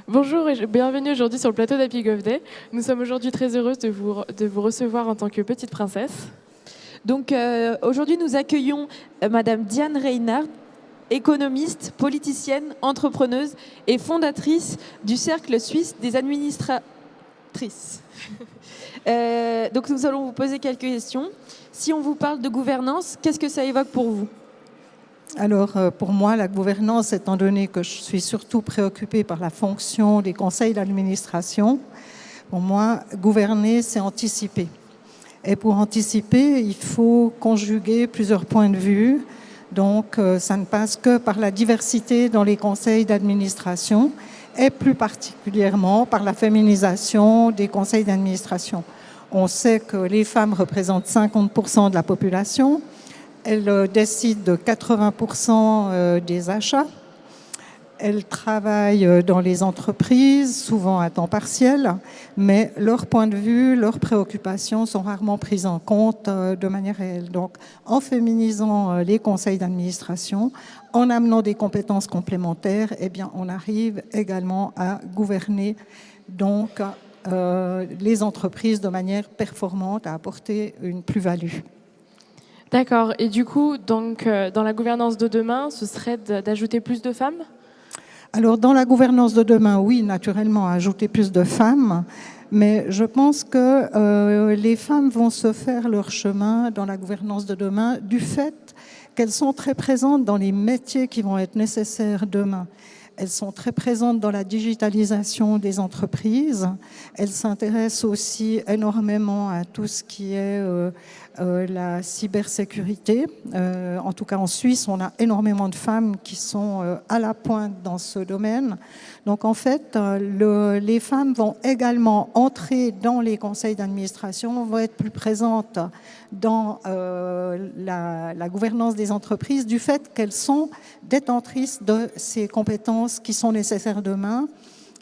Bonjour et bienvenue aujourd'hui sur le plateau d'Happy Gov Day. Nous sommes aujourd'hui très heureuses de vous recevoir en tant que petite princesse. Donc aujourd'hui, nous accueillons Madame Diane Reinhardt, économiste, politicienne, entrepreneuse et fondatrice du Cercle suisse des administratrices. Donc nous allons vous poser quelques questions. Si on vous parle de gouvernance, qu'est-ce que ça évoque pour vous ? Alors, pour moi, la gouvernance, étant donné que je suis surtout préoccupée par la fonction des conseils d'administration, pour moi, gouverner, c'est anticiper. Et pour anticiper, il faut conjuguer plusieurs points de vue. Donc, ça ne passe que par la diversité dans les conseils d'administration et plus particulièrement par la féminisation des conseils d'administration. On sait que les femmes représentent 50% de la population. Elles décident de 80% des achats. Elles travaillent dans les entreprises, souvent à temps partiel, mais leurs points de vue, leurs préoccupations sont rarement prises en compte de manière réelle. Donc, en féminisant les conseils d'administration, en amenant des compétences complémentaires, eh bien, on arrive également à gouverner donc, les entreprises de manière performante, à apporter une plus-value. D'accord. Et du coup, donc, dans la gouvernance de demain, ce serait d'ajouter plus de femmes ? Alors, dans la gouvernance de demain, oui, naturellement, ajouter plus de femmes, mais je pense que les femmes vont se faire leur chemin dans la gouvernance de demain du fait qu'elles sont très présentes dans les métiers qui vont être nécessaires demain. Elles sont très présentes dans la digitalisation des entreprises. Elles s'intéressent aussi énormément à tout ce qui est la cybersécurité. En tout cas, en Suisse, on a énormément de femmes qui sont à la pointe dans ce domaine. Donc, en fait, les femmes vont également entrer dans les conseils d'administration, vont être plus présentes dans la gouvernance des entreprises du fait qu'elles sont détentrices de ces compétences qui sont nécessaires demain.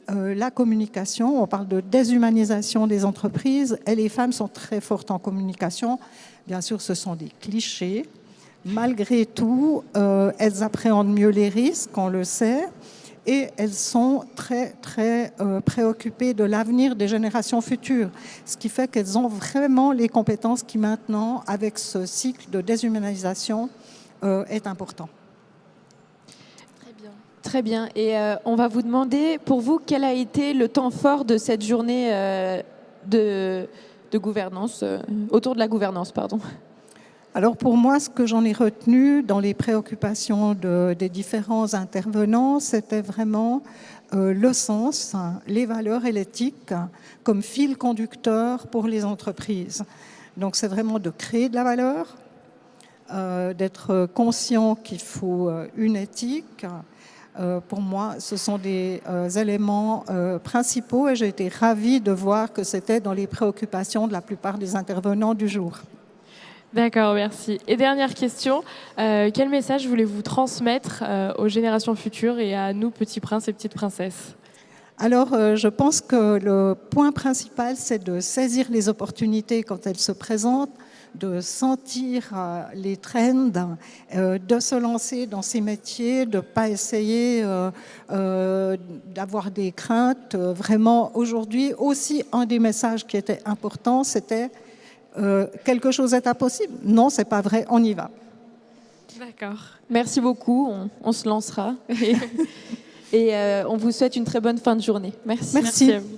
La communication, on parle de déshumanisation des entreprises et les femmes sont très fortes en communication. Bien sûr, ce sont des clichés. Malgré tout, elles appréhendent mieux les risques, on le sait, et elles sont très, très préoccupées de l'avenir des générations futures, ce qui fait qu'elles ont vraiment les compétences qui maintenant, avec ce cycle de déshumanisation, est important. Très bien. Et on va vous demander, pour vous, quel a été le temps fort de cette journée de gouvernance, autour de la gouvernance, pardon. Alors pour moi, ce que j'en ai retenu dans les préoccupations des différents intervenants, c'était vraiment le sens, les valeurs et l'éthique comme fil conducteur pour les entreprises. Donc c'est vraiment de créer de la valeur, d'être conscient qu'il faut une éthique. Pour moi, ce sont des éléments principaux et j'ai été ravie de voir que c'était dans les préoccupations de la plupart des intervenants du jour. D'accord, merci. Et dernière question, quel message voulez-vous transmettre aux générations futures et à nous, petits princes et petites princesses ? Alors, je pense que le point principal, c'est de saisir les opportunités quand elles se présentent, de sentir les trends, de se lancer dans ces métiers, de ne pas essayer d'avoir des craintes. Vraiment, aujourd'hui, aussi, un des messages qui était important, c'était quelque chose est impossible. Non, c'est pas vrai, on y va. D'accord. Merci beaucoup, on se lancera. Et on vous souhaite une très bonne fin de journée. Merci. Merci à vous.